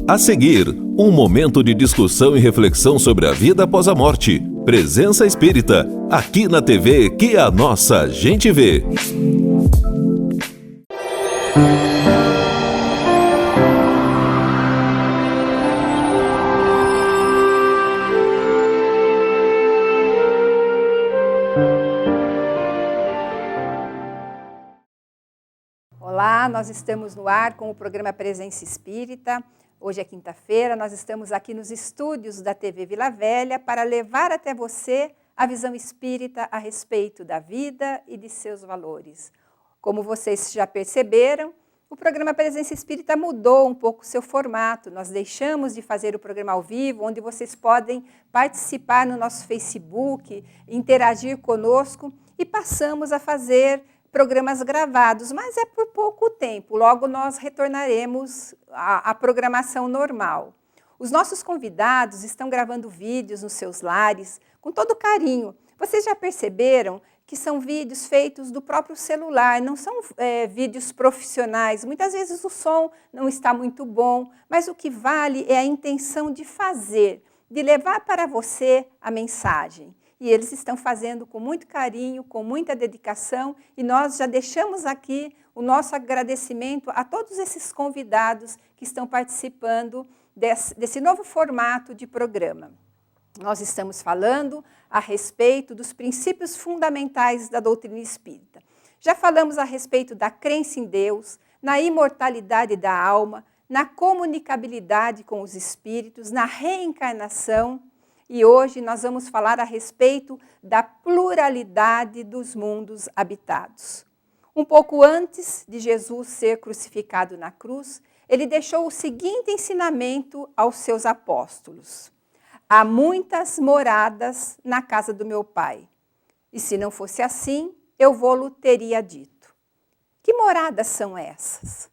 A seguir, um momento de discussão e reflexão sobre a vida após a morte. Presença Espírita, aqui na TV que a nossa gente vê. Olá, nós estamos no ar com o programa Presença Espírita. Hoje é quinta-feira, nós estamos aqui nos estúdios da TV Vila Velha para levar até você a visão espírita a respeito da vida e de seus valores. Como vocês já perceberam, o programa Presença Espírita mudou um pouco o seu formato. Nós deixamos de fazer o programa ao vivo, onde vocês podem participar no nosso Facebook, interagir conosco, e passamos a fazer programas gravados, mas é por pouco tempo. Logo nós retornaremos à programação normal. Os nossos convidados estão gravando vídeos nos seus lares com todo carinho. Vocês já perceberam que são vídeos feitos do próprio celular, não são vídeos profissionais. Muitas vezes o som não está muito bom, mas o que vale é a intenção de fazer, de levar para você a mensagem. E eles estão fazendo com muito carinho, com muita dedicação, e nós já deixamos aqui o nosso agradecimento a todos esses convidados que estão participando desse novo formato de programa. Nós estamos falando a respeito dos princípios fundamentais da doutrina espírita. Já falamos a respeito da crença em Deus, na imortalidade da alma, na comunicabilidade com os espíritos, na reencarnação. E hoje nós vamos falar a respeito da pluralidade dos mundos habitados. Um pouco antes de Jesus ser crucificado na cruz, ele deixou o seguinte ensinamento aos seus apóstolos: há muitas moradas na casa do meu Pai, e se não fosse assim, eu vô-lo teria dito. Que moradas são essas?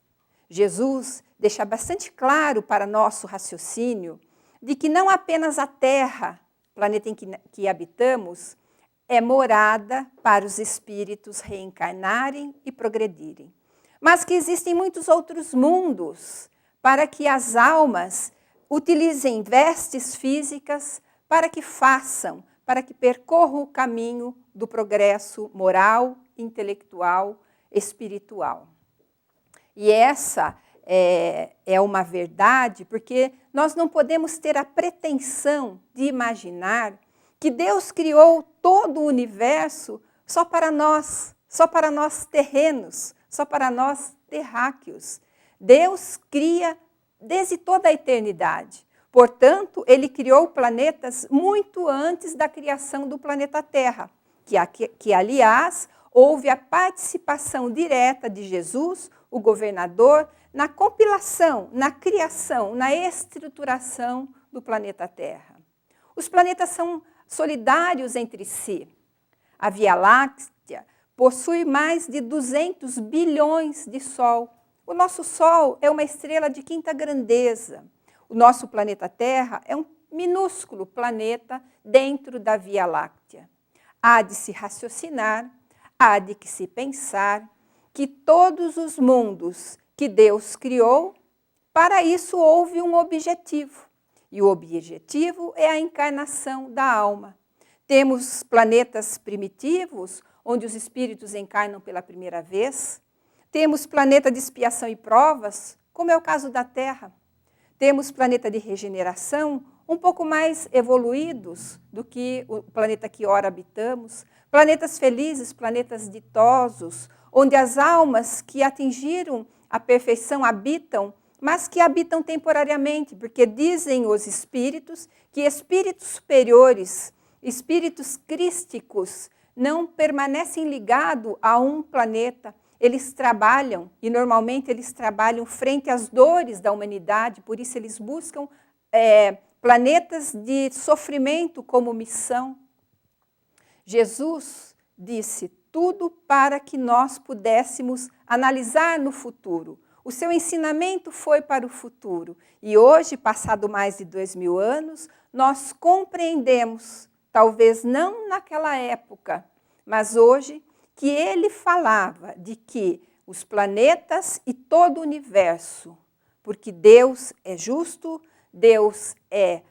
Jesus deixa bastante claro para nosso raciocínio de que não apenas a Terra, planeta em que habitamos, é morada para os espíritos reencarnarem e progredirem, mas que existem muitos outros mundos para que as almas utilizem vestes físicas para que façam, para que percorram o caminho do progresso moral, intelectual, espiritual. E essa é uma verdade, porque nós não podemos ter a pretensão de imaginar que Deus criou todo o universo só para nós terrenos, só para nós terráqueos. Deus cria desde toda a eternidade. Portanto, ele criou planetas muito antes da criação do planeta Terra, que aliás, houve a participação direta de Jesus, o governador, na compilação, na criação, na estruturação do planeta Terra. Os planetas são solidários entre si. A Via Láctea possui mais de 200 bilhões de Sol. O nosso Sol é uma estrela de quinta grandeza. O nosso planeta Terra é um minúsculo planeta dentro da Via Láctea. Há de se raciocinar, há de se pensar que todos os mundos que Deus criou, para isso houve um objetivo. E o objetivo é a encarnação da alma. Temos planetas primitivos, onde os espíritos encarnam pela primeira vez. Temos planeta de expiação e provas, como é o caso da Terra. Temos planeta de regeneração, um pouco mais evoluídos do que o planeta que ora habitamos. Planetas felizes, planetas ditosos, onde as almas que atingiram a perfeição habitam, mas que habitam temporariamente, porque dizem os espíritos que espíritos superiores, espíritos crísticos, não permanecem ligados a um planeta. Eles trabalham, e normalmente eles trabalham frente às dores da humanidade, por isso eles buscam planetas de sofrimento como missão. Jesus disse tudo para que nós pudéssemos analisar no futuro. O seu ensinamento foi para o futuro. E hoje, passado mais de 2000 anos, nós compreendemos, talvez não naquela época, mas hoje, que ele falava de que os planetas e todo o universo porque Deus é justo, Deus é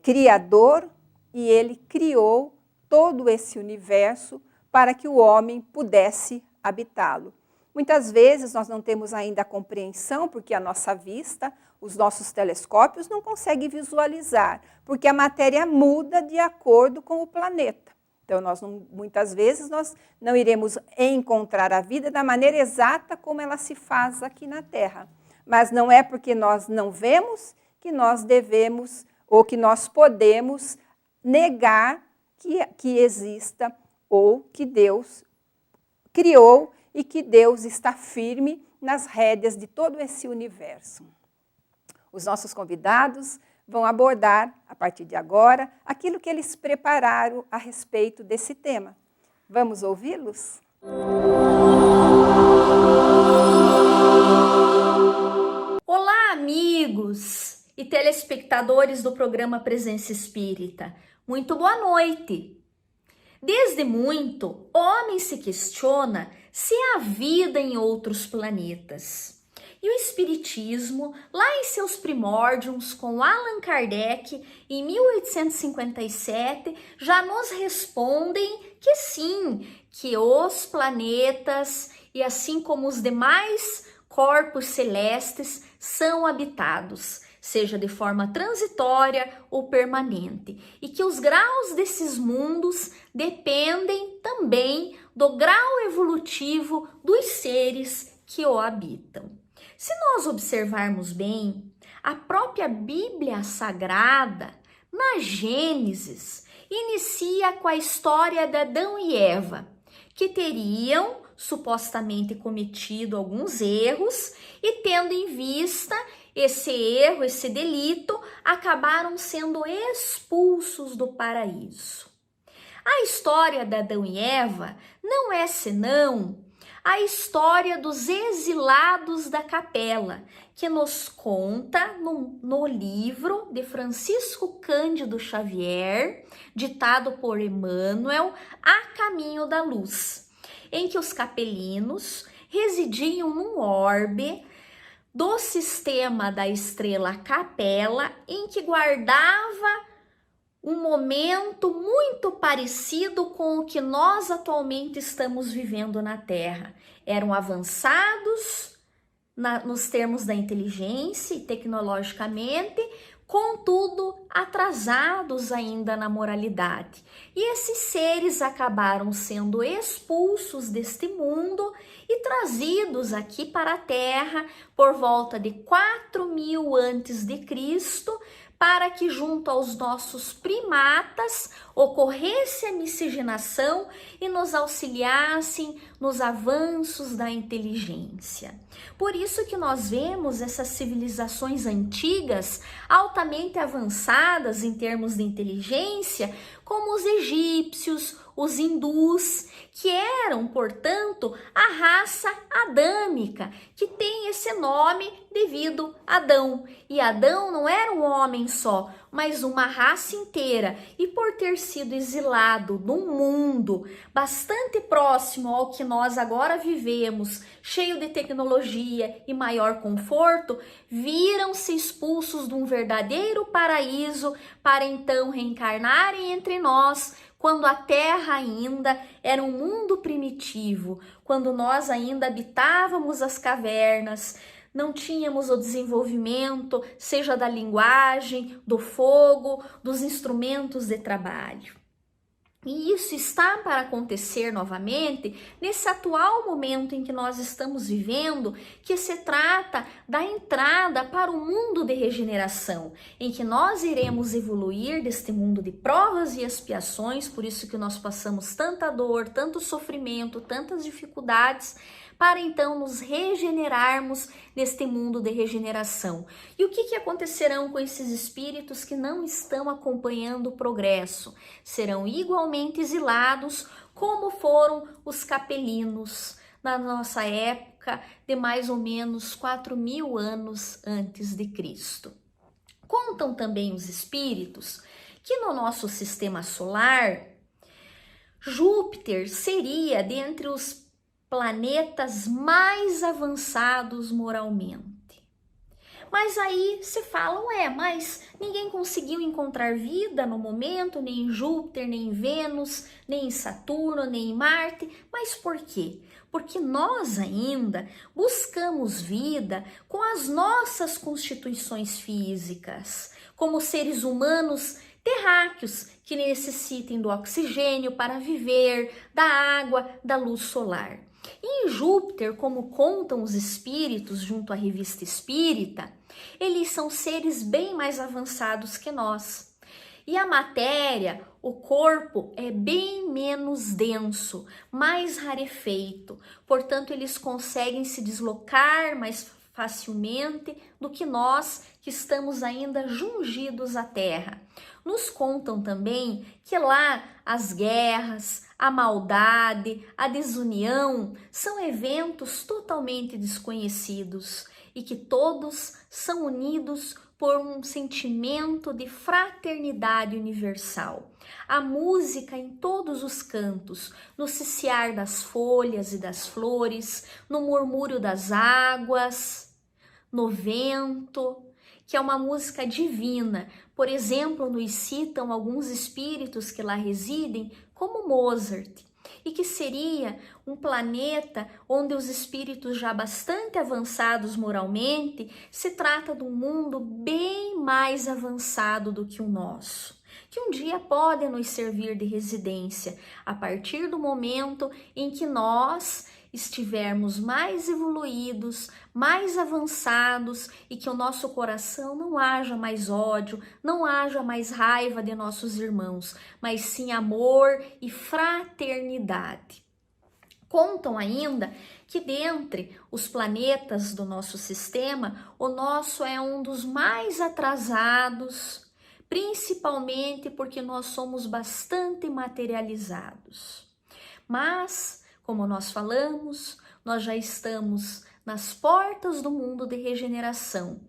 criador e Ele criou todo esse universo para que o homem pudesse habitá-lo. Muitas vezes nós não temos ainda a compreensão, porque a nossa vista, os nossos telescópios não conseguem visualizar, porque a matéria muda de acordo com o planeta. Então, muitas vezes nós não iremos encontrar a vida da maneira exata como ela se faz aqui na Terra. Mas não é porque nós não vemos que nós devemos ou que nós podemos negar que exista ou que Deus criou e que Deus está firme nas rédeas de todo esse universo. Os nossos convidados vão abordar, a partir de agora, aquilo que eles prepararam a respeito desse tema. Vamos ouvi-los? Olá, amigos e telespectadores do programa Presença Espírita. Muito boa noite. Desde muito, o homem se questiona se há vida em outros planetas. E o Espiritismo, lá em seus primórdios, com Allan Kardec, em 1857, já nos respondem que sim, que os planetas e assim como os demais corpos celestes são habitados, seja de forma transitória ou permanente, e que os graus desses mundos dependem também do grau evolutivo dos seres que o habitam. Se nós observarmos bem, a própria Bíblia Sagrada, na Gênesis, inicia com a história de Adão e Eva, que teriam supostamente cometido alguns erros e, tendo em vista esse erro, esse delito, acabaram sendo expulsos do paraíso. A história de Adão e Eva não é senão a história dos exilados da capela, que nos conta no livro de Francisco Cândido Xavier, ditado por Emmanuel, A Caminho da Luz, em que os capelinos residiam num orbe do sistema da estrela Capela, em que guardava um momento muito parecido com o que nós atualmente estamos vivendo na Terra. Eram avançados nos termos da inteligência e tecnologicamente, contudo atrasados ainda na moralidade. E esses seres acabaram sendo expulsos deste mundo e trazidos aqui para a Terra por volta de 4.000 a.C., para que junto aos nossos primatas ocorresse a miscigenação e nos auxiliassem nos avanços da inteligência. Por isso que nós vemos essas civilizações antigas, altamente avançadas em termos de inteligência, como os egípcios, os hindus, que eram, portanto, a raça adâmica, que tem esse nome devido a Adão. E Adão não era um homem só, mas uma raça inteira. E por ter sido exilado num mundo bastante próximo ao que nós agora vivemos, cheio de tecnologia e maior conforto, viram-se expulsos de um verdadeiro paraíso para então reencarnarem entre nós, quando a Terra ainda era um mundo primitivo, quando nós ainda habitávamos as cavernas, não tínhamos o desenvolvimento, seja da linguagem, do fogo, dos instrumentos de trabalho. E isso está para acontecer novamente nesse atual momento em que nós estamos vivendo, que se trata da entrada para o mundo de regeneração, em que nós iremos evoluir deste mundo de provas e expiações, por isso que nós passamos tanta dor, tanto sofrimento, tantas dificuldades, para então nos regenerarmos neste mundo de regeneração. E o que acontecerão com esses espíritos que não estão acompanhando o progresso? Serão igualmente exilados, como foram os capelinos na nossa época de mais ou menos 4.000 anos antes de Cristo. Contam também os espíritos que no nosso sistema solar, Júpiter seria dentre os planetas mais avançados moralmente. Mas aí se fala, ué, mas ninguém conseguiu encontrar vida no momento, nem em Júpiter, nem em Vênus, nem em Saturno, nem em Marte. Mas por quê? Porque nós ainda buscamos vida com as nossas constituições físicas, como seres humanos terráqueos que necessitem do oxigênio para viver, da água, da luz solar. E em Júpiter, como contam os espíritos junto à Revista Espírita, eles são seres bem mais avançados que nós. E a matéria, o corpo, é bem menos denso, mais rarefeito. Portanto, eles conseguem se deslocar mais facilmente do que nós, que estamos ainda jungidos à Terra. Nos contam também que lá as guerras, a maldade, a desunião são eventos totalmente desconhecidos e que todos são unidos por um sentimento de fraternidade universal. A música em todos os cantos, no ciciar das folhas e das flores, no murmúrio das águas, no vento, que é uma música divina. Por exemplo, nos citam alguns espíritos que lá residem, como Mozart, e que seria um planeta onde os espíritos já bastante avançados moralmente, se trata de um mundo bem mais avançado do que o nosso, que um dia pode nos servir de residência, a partir do momento em que nós estivermos mais evoluídos, mais avançados e que o nosso coração não haja mais ódio, não haja mais raiva de nossos irmãos, mas sim amor e fraternidade. Contam ainda que dentre os planetas do nosso sistema, o nosso é um dos mais atrasados, principalmente porque nós somos bastante materializados. Mas, como nós falamos, nós já estamos nas portas do mundo de regeneração.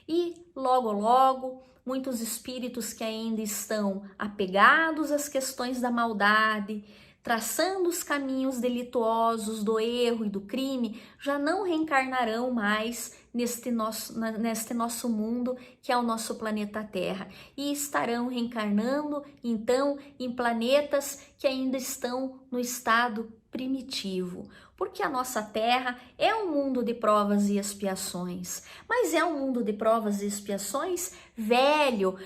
E logo, logo, muitos espíritos que ainda estão apegados às questões da maldade, traçando os caminhos delituosos do erro e do crime, já não reencarnarão mais neste nosso mundo, que é o nosso planeta Terra, e estarão reencarnando, então, em planetas que ainda estão no estado primitivo, porque a nossa Terra é um mundo de provas e expiações, mas é um mundo de provas e expiações velho.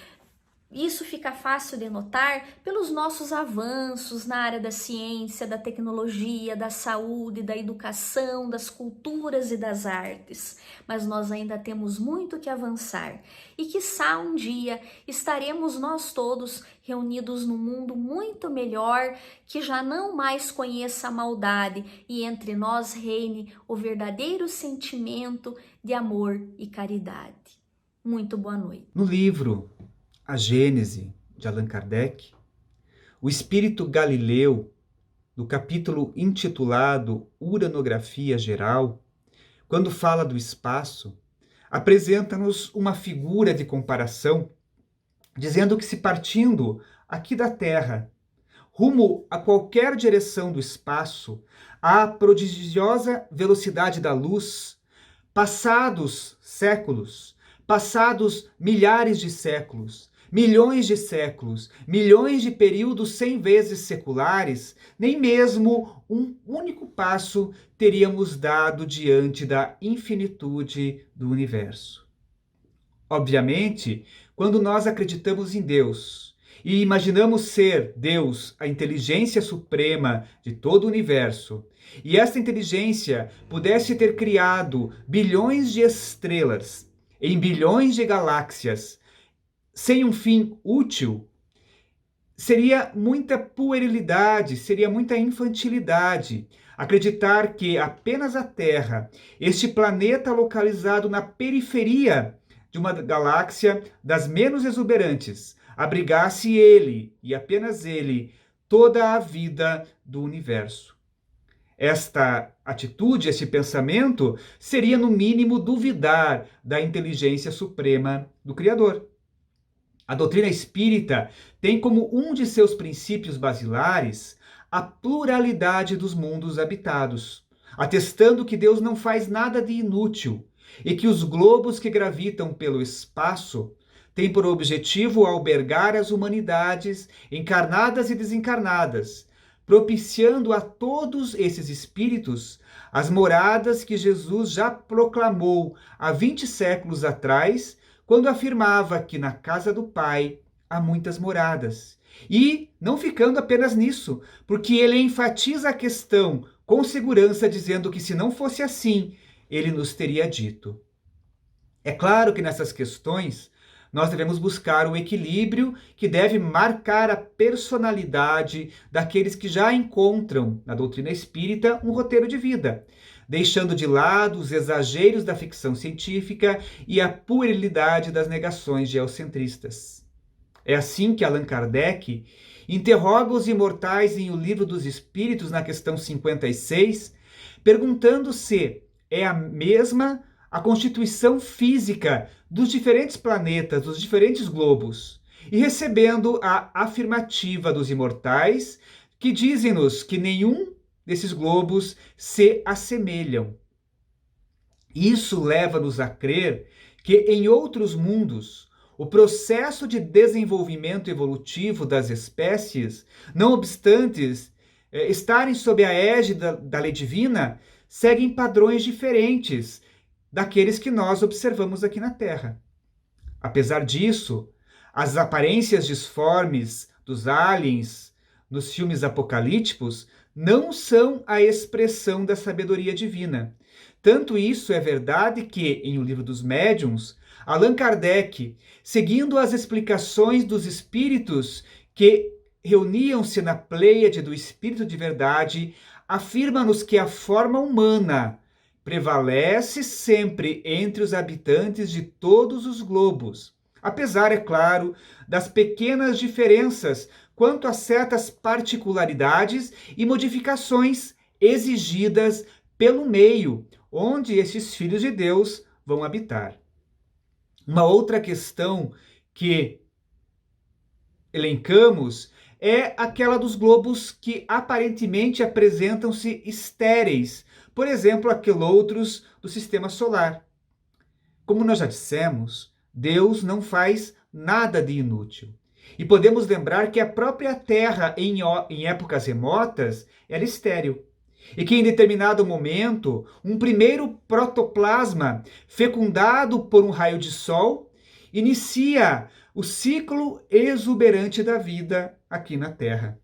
Isso fica fácil de notar pelos nossos avanços na área da ciência, da tecnologia, da saúde, da educação, das culturas e das artes. Mas nós ainda temos muito que avançar e quiçá um dia estaremos nós todos reunidos num mundo muito melhor, que já não mais conheça a maldade e entre nós reine o verdadeiro sentimento de amor e caridade. Muito boa noite. No livro A Gênese, de Allan Kardec, o espírito Galileu, no capítulo intitulado Uranografia Geral, quando fala do espaço, apresenta-nos uma figura de comparação, dizendo que se partindo aqui da Terra, rumo a qualquer direção do espaço, à prodigiosa velocidade da luz, passados séculos, passados milhares de séculos, milhões de séculos, milhões de períodos 100 vezes seculares, nem mesmo um único passo teríamos dado diante da infinitude do universo. Obviamente, quando nós acreditamos em Deus e imaginamos ser Deus, a inteligência suprema de todo o universo, e essa inteligência pudesse ter criado bilhões de estrelas em bilhões de galáxias, sem um fim útil, seria muita puerilidade, seria muita infantilidade acreditar que apenas a Terra, este planeta localizado na periferia de uma galáxia das menos exuberantes, abrigasse ele, e apenas ele, toda a vida do universo. Esta atitude, esse pensamento, seria no mínimo duvidar da inteligência suprema do Criador. A doutrina espírita tem como um de seus princípios basilares a pluralidade dos mundos habitados, atestando que Deus não faz nada de inútil e que os globos que gravitam pelo espaço têm por objetivo albergar as humanidades encarnadas e desencarnadas, propiciando a todos esses espíritos as moradas que Jesus já proclamou há 20 séculos atrás, quando afirmava que na casa do Pai há muitas moradas. E não ficando apenas nisso, porque ele enfatiza a questão com segurança, dizendo que se não fosse assim, ele nos teria dito. É claro que nessas questões nós devemos buscar o equilíbrio que deve marcar a personalidade daqueles que já encontram na doutrina espírita um roteiro de vida, deixando de lado os exageros da ficção científica e a puerilidade das negações geocentristas. É assim que Allan Kardec interroga os imortais em O Livro dos Espíritos, na questão 56, perguntando se é a mesma a constituição física dos diferentes planetas, dos diferentes globos, e recebendo a afirmativa dos imortais, que dizem-nos que nenhum desses globos se assemelham. Isso leva-nos a crer que em outros mundos, o processo de desenvolvimento evolutivo das espécies, não obstante estarem sob a égide da lei divina, seguem padrões diferentes daqueles que nós observamos aqui na Terra. Apesar disso, as aparências disformes dos aliens nos filmes apocalípticos não são a expressão da sabedoria divina. Tanto isso é verdade que, em O Livro dos Médiuns, Allan Kardec, seguindo as explicações dos espíritos que reuniam-se na Pleiade do Espírito de Verdade, afirma-nos que a forma humana prevalece sempre entre os habitantes de todos os globos, apesar, é claro, das pequenas diferenças quanto a certas particularidades e modificações exigidas pelo meio onde esses filhos de Deus vão habitar. Uma outra questão que elencamos é aquela dos globos que aparentemente apresentam-se estéreis, por exemplo, aqueles do Sistema Solar. Como nós já dissemos, Deus não faz nada de inútil. E podemos lembrar que a própria Terra, em épocas remotas, era estéril. E que em determinado momento, um primeiro protoplasma, fecundado por um raio de sol, inicia o ciclo exuberante da vida aqui na Terra.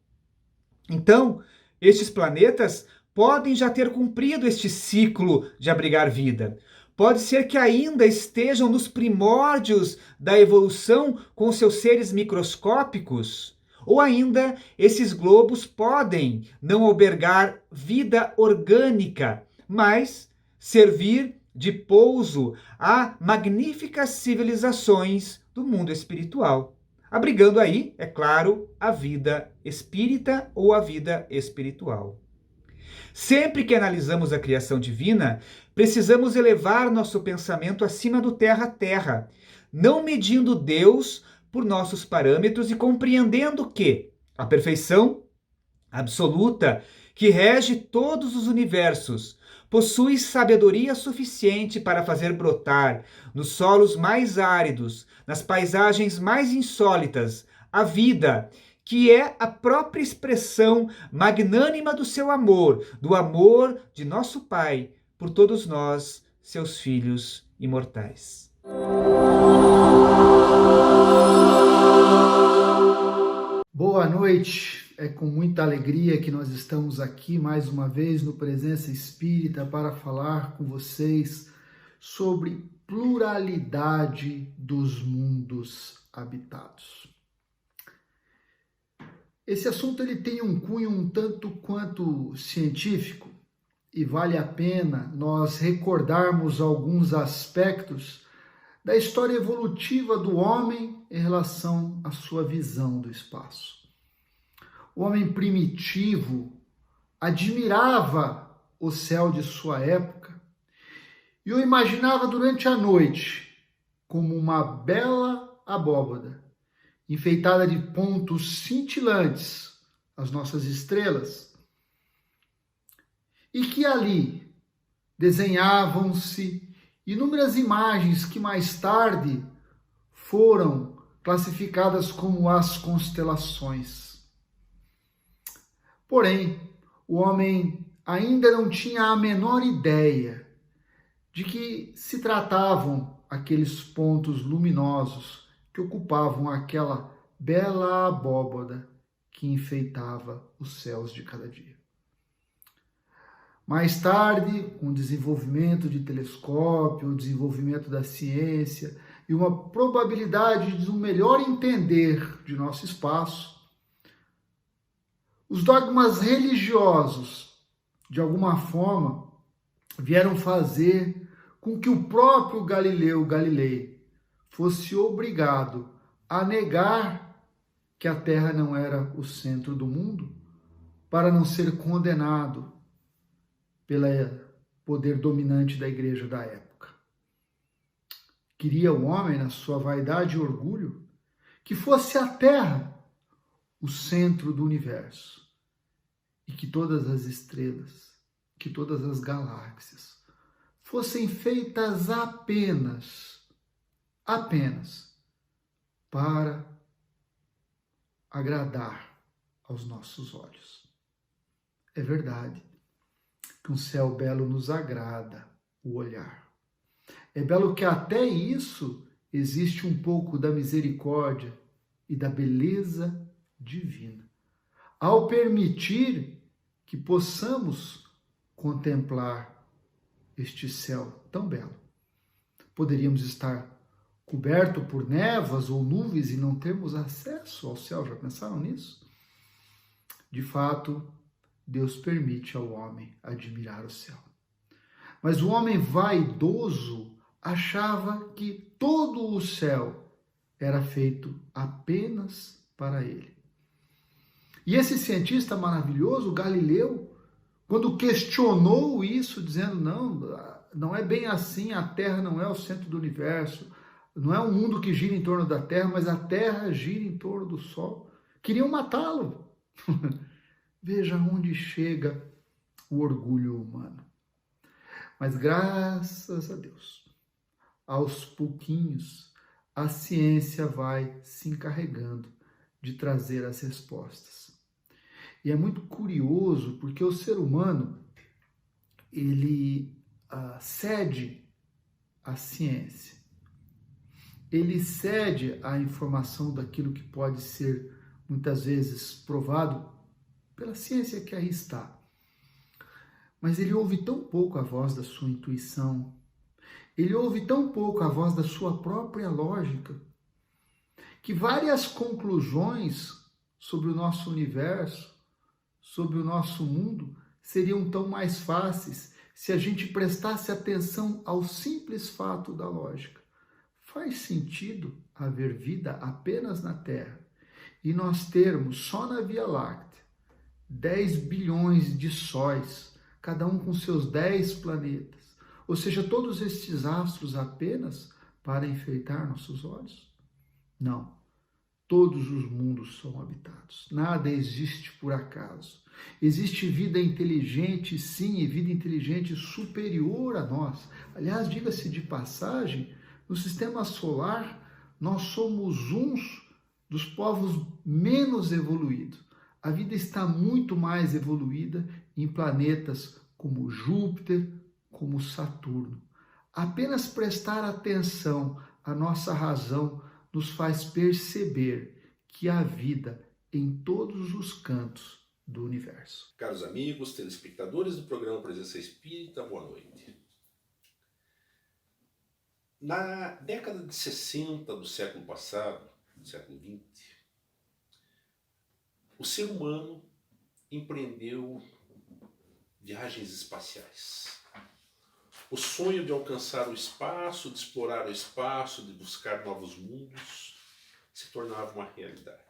Então, estes planetas podem já ter cumprido este ciclo de abrigar vida. Pode ser que ainda estejam nos primórdios da evolução com seus seres microscópicos, ou ainda esses globos podem não albergar vida orgânica, mas servir de pouso a magníficas civilizações do mundo espiritual, abrigando aí, é claro, a vida espírita ou a vida espiritual. Sempre que analisamos a criação divina, precisamos elevar nosso pensamento acima do terra a terra, não medindo Deus por nossos parâmetros e compreendendo que a perfeição absoluta que rege todos os universos possui sabedoria suficiente para fazer brotar nos solos mais áridos, nas paisagens mais insólitas, a vida, que é a própria expressão magnânima do seu amor, do amor de nosso Pai por todos nós, seus filhos imortais. Boa noite, é com muita alegria que nós estamos aqui mais uma vez no Presença Espírita para falar com vocês sobre pluralidade dos mundos habitados. Esse assunto ele tem um cunho um tanto quanto científico e vale a pena nós recordarmos alguns aspectos da história evolutiva do homem em relação à sua visão do espaço. O homem primitivo admirava o céu de sua época e o imaginava durante a noite como uma bela abóbada, enfeitada de pontos cintilantes, as nossas estrelas, e que ali desenhavam-se inúmeras imagens que mais tarde foram classificadas como as constelações. Porém, o homem ainda não tinha a menor ideia de que se tratavam aqueles pontos luminosos que ocupavam aquela bela abóbada que enfeitava os céus de cada dia. Mais tarde, com o desenvolvimento de telescópio, o desenvolvimento da ciência e uma probabilidade de um melhor entender de nosso espaço, os dogmas religiosos, de alguma forma, vieram fazer com que o próprio Galileu Galilei fosse obrigado a negar que a Terra não era o centro do mundo, para não ser condenado pelo poder dominante da igreja da época. Queria o homem, na sua vaidade e orgulho, que fosse a Terra o centro do universo e que todas as estrelas, que todas as galáxias fossem feitas apenas para agradar aos nossos olhos. É verdade que um céu belo nos agrada o olhar. É belo que até isso existe um pouco da misericórdia e da beleza divina, ao permitir que possamos contemplar este céu tão belo. Poderíamos estar coberto por névoas ou nuvens e não termos acesso ao céu. Já pensaram nisso? De fato, Deus permite ao homem admirar o céu. Mas o homem vaidoso achava que todo o céu era feito apenas para ele. E esse cientista maravilhoso, Galileu, quando questionou isso, dizendo, não é bem assim, a Terra não é o centro do universo, não é um mundo que gira em torno da Terra, mas a Terra gira em torno do Sol. Queriam matá-lo. Veja onde chega o orgulho humano. Mas graças a Deus, aos pouquinhos, a ciência vai se encarregando de trazer as respostas. E é muito curioso porque o ser humano, ele cede à ciência. Ele cede à informação daquilo que pode ser, muitas vezes, provado pela ciência que aí está. Mas ele ouve tão pouco a voz da sua intuição, ele ouve tão pouco a voz da sua própria lógica, que várias conclusões sobre o nosso universo, sobre o nosso mundo, seriam tão mais fáceis se a gente prestasse atenção ao simples fato da lógica. Faz sentido haver vida apenas na Terra e nós termos só na Via Láctea 10 bilhões de sóis, cada um com seus 10 planetas, ou seja, todos estes astros apenas para enfeitar nossos olhos? Não. Todos os mundos são habitados. Nada existe por acaso. Existe vida inteligente, sim, e vida inteligente superior a nós. Aliás, diga-se de passagem, no sistema solar, nós somos uns dos povos menos evoluídos. A vida está muito mais evoluída em planetas como Júpiter, como Saturno. Apenas prestar atenção à nossa razão nos faz perceber que há vida em todos os cantos do universo. Caros amigos, telespectadores do programa Presença Espírita, boa noite. Na década de 60 do século passado, século XX, o ser humano empreendeu viagens espaciais. O sonho de alcançar o espaço, de explorar o espaço, de buscar novos mundos, se tornava uma realidade.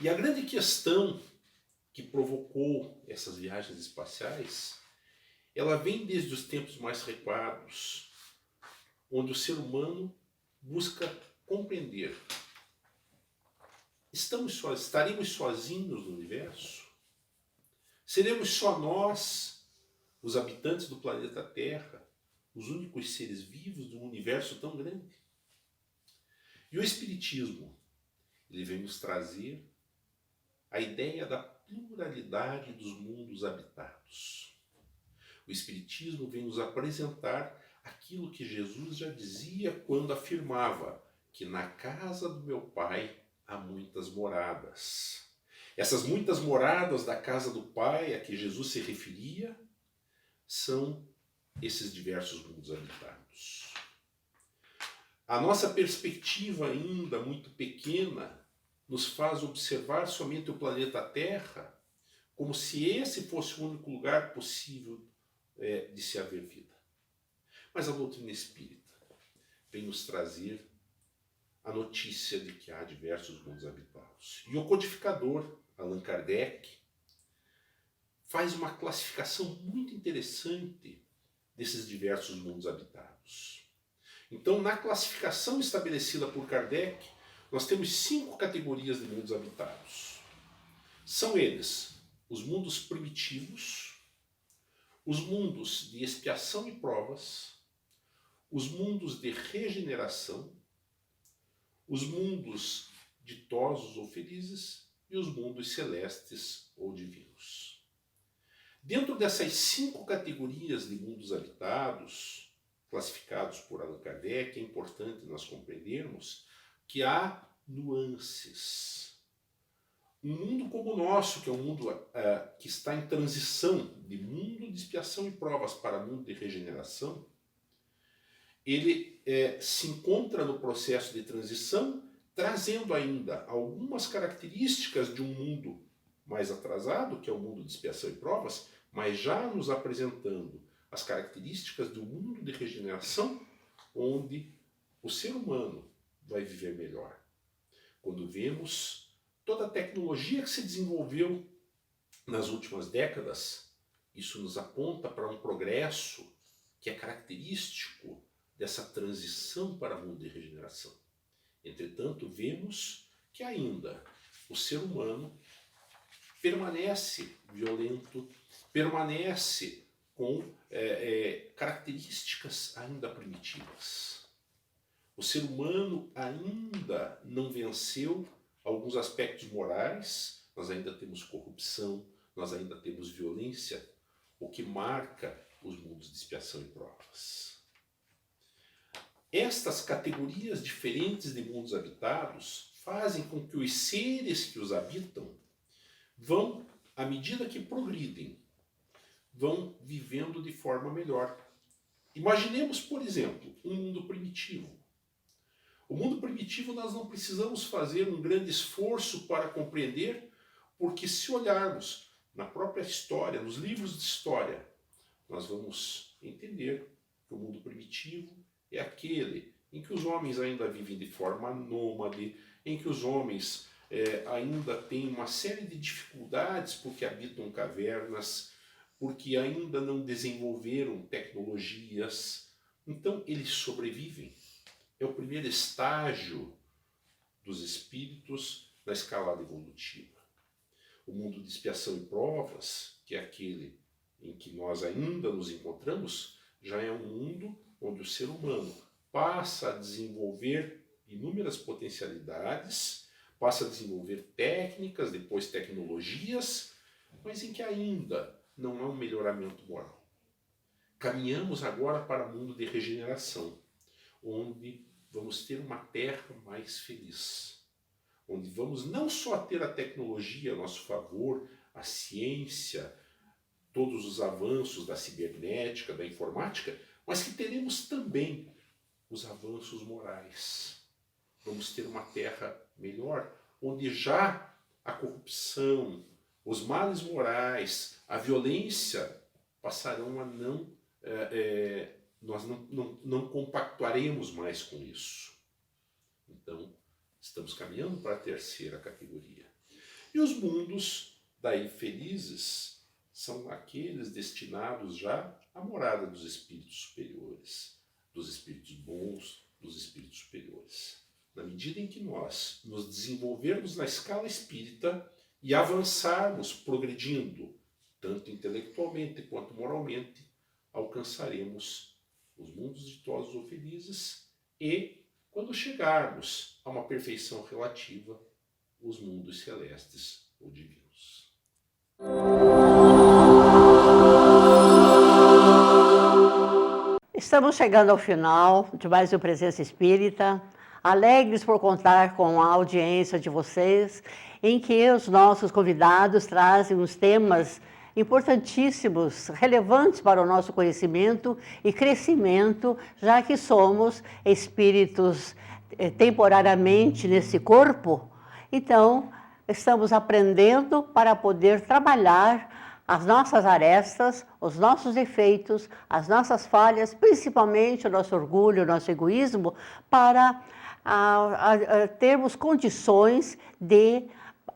E a grande questão que provocou essas viagens espaciais, ela vem desde os tempos mais recuados, onde o ser humano busca compreender. Estaremos sozinhos no universo? Seremos só nós, os habitantes do planeta Terra, os únicos seres vivos de um universo tão grande. E o Espiritismo, ele vem nos trazer a ideia da pluralidade dos mundos habitados. O Espiritismo vem nos apresentar aquilo que Jesus já dizia quando afirmava que na casa do meu Pai há muitas moradas. Essas muitas moradas da casa do Pai a que Jesus se referia são esses diversos mundos habitados. A nossa perspectiva ainda muito pequena nos faz observar somente o planeta Terra como se esse fosse o único lugar possível de se haver vida. Mas a doutrina espírita vem nos trazer a notícia de que há diversos mundos habitados. E o codificador, Allan Kardec, faz uma classificação muito interessante desses diversos mundos habitados. Então, na classificação estabelecida por Kardec, nós temos 5 categorias de mundos habitados. São eles os mundos primitivos, os mundos de expiação e provas, os mundos de regeneração, os mundos ditosos ou felizes e os mundos celestes ou divinos. Dentro dessas 5 categorias de mundos habitados, classificados por Allan Kardec, é importante nós compreendermos que há nuances. Um mundo como o nosso, que é um mundo que está em transição de mundo de expiação e provas para mundo de regeneração, ele se encontra no processo de transição, trazendo ainda algumas características de um mundo mais atrasado, que é o mundo de expiação e provas, mas já nos apresentando as características do mundo de regeneração, onde o ser humano vai viver melhor. Quando vemos toda a tecnologia que se desenvolveu nas últimas décadas, isso nos aponta para um progresso que é característico dessa transição para o mundo de regeneração. Entretanto, vemos que ainda o ser humano permanece violento, permanece com características ainda primitivas. O ser humano ainda não venceu alguns aspectos morais, nós ainda temos corrupção, nós ainda temos violência, o que marca os mundos de expiação e provas. Estas categorias diferentes de mundos habitados fazem com que os seres que os habitam vão, à medida que progridem, vão vivendo de forma melhor. Imaginemos, por exemplo, um mundo primitivo. O mundo primitivo nós não precisamos fazer um grande esforço para compreender, porque se olharmos na própria história, nos livros de história, nós vamos entender que o mundo primitivo é aquele em que os homens ainda vivem de forma nômade, em que os homens ainda têm uma série de dificuldades porque habitam cavernas, porque ainda não desenvolveram tecnologias. Então eles sobrevivem. É o primeiro estágio dos espíritos na escalada evolutiva. O mundo de expiação e provas, que é aquele em que nós ainda nos encontramos, já é um mundo onde o ser humano passa a desenvolver inúmeras potencialidades, passa a desenvolver técnicas, depois tecnologias, mas em que ainda não há um melhoramento moral. Caminhamos agora para o mundo de regeneração, onde vamos ter uma terra mais feliz, onde vamos não só ter a tecnologia a nosso favor, a ciência, todos os avanços da cibernética, da informática, mas que teremos também os avanços morais. Vamos ter uma terra melhor, onde já a corrupção, os males morais, a violência passarão a nós não compactuaremos mais com isso. Então, estamos caminhando para a terceira categoria. E os mundos daí felizes são aqueles destinados já à morada dos espíritos superiores, dos espíritos bons, dos espíritos superiores. Na medida em que nós nos desenvolvermos na escala espírita e avançarmos progredindo, tanto intelectualmente quanto moralmente, alcançaremos os mundos ditosos ou felizes, e, quando chegarmos a uma perfeição relativa, os mundos celestes ou divinos. Estamos chegando ao final de mais um Presença Espírita, alegres por contar com a audiência de vocês, em que os nossos convidados trazem os temas importantíssimos, relevantes para o nosso conhecimento e crescimento, já que somos espíritos temporariamente nesse corpo. Então, estamos aprendendo para poder trabalhar as nossas arestas, os nossos defeitos, as nossas falhas, principalmente o nosso orgulho, o nosso egoísmo, para termos condições de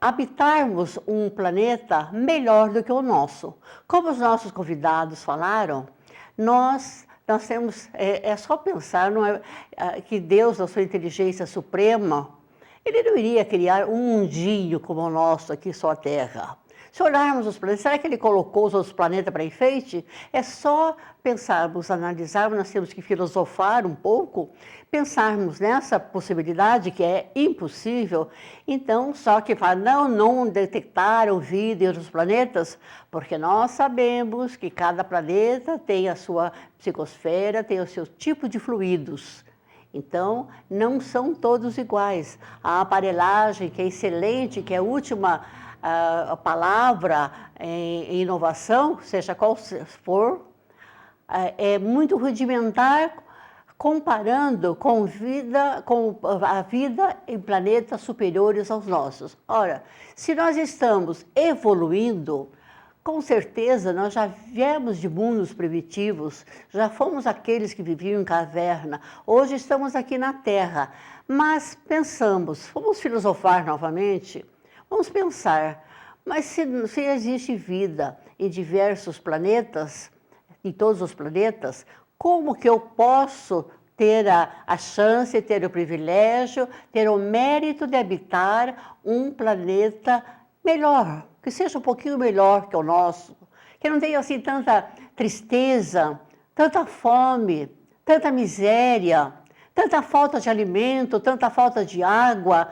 habitarmos um planeta melhor do que o nosso. Como os nossos convidados falaram, nós temos, é só pensar que Deus, na sua inteligência suprema, Ele não iria criar um mundinho como o nosso aqui, só a Terra. Se olharmos os planetas, será que Ele colocou os outros planetas para enfeite? É só pensarmos, analisarmos, nós temos que filosofar um pouco, pensarmos nessa possibilidade que é impossível. Então, só que fala, não detectaram vida em outros planetas, porque nós sabemos que cada planeta tem a sua psicosfera, tem o seu tipo de fluidos. Então, não são todos iguais. A aparelhagem, que é excelente, que é a última a palavra em inovação, seja qual for, é muito rudimentar comparando com a vida em planetas superiores aos nossos. Ora, se nós estamos evoluindo, com certeza nós já viemos de mundos primitivos, já fomos aqueles que viviam em caverna, hoje estamos aqui na Terra, mas pensamos, vamos filosofar novamente? Vamos pensar, mas se existe vida em diversos planetas, em todos os planetas, como que eu posso ter a chance, ter o privilégio, ter o mérito de habitar um planeta melhor, que seja um pouquinho melhor que o nosso, que não tenha assim tanta tristeza, tanta fome, tanta miséria, tanta falta de alimento, tanta falta de água,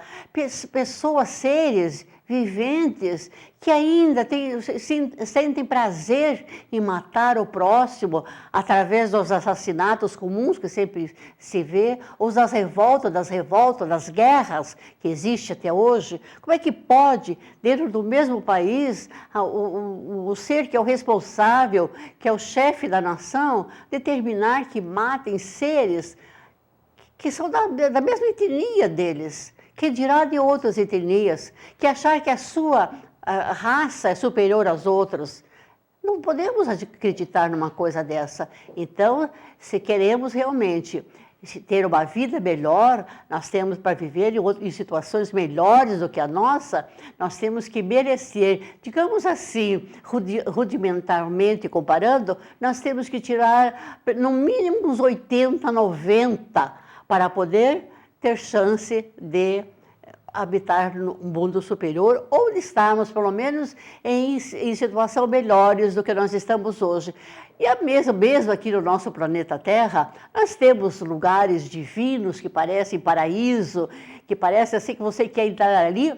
pessoas, seres viventes que ainda sentem prazer em matar o próximo através dos assassinatos comuns que sempre se vê, ou das revoltas, das guerras que existem até hoje. Como é que pode, dentro do mesmo país, o ser que é o responsável, que é o chefe da nação, determinar que matem seres que são da mesma etnia deles, que dirá de outras etnias, que achar que a sua raça é superior às outras. Não podemos acreditar numa coisa dessa. Então, se queremos realmente ter uma vida melhor, nós temos para viver em situações melhores do que a nossa, nós temos que merecer, digamos assim, rudimentarmente comparando, nós temos que tirar no mínimo uns 80, 90, para poder ter chance de habitar no mundo superior ou de estarmos, pelo menos, em situação melhores do que nós estamos hoje. E mesmo aqui no nosso planeta Terra, nós temos lugares divinos que parecem paraíso, que parece assim que você quer entrar ali,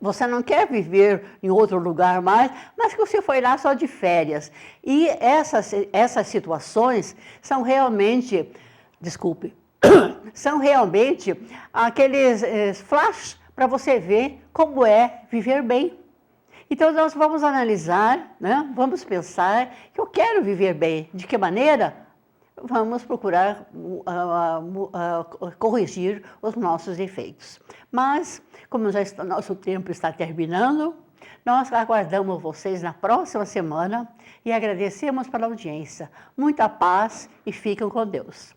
você não quer viver em outro lugar mais, mas que você foi lá só de férias. E essas situações são realmente, são realmente aqueles flash para você ver como é viver bem. Então, nós vamos analisar, né? Vamos pensar que eu quero viver bem. De que maneira? Vamos procurar corrigir os nossos defeitos. Mas, como já nosso tempo está terminando, nós aguardamos vocês na próxima semana e agradecemos pela audiência. Muita paz e fiquem com Deus.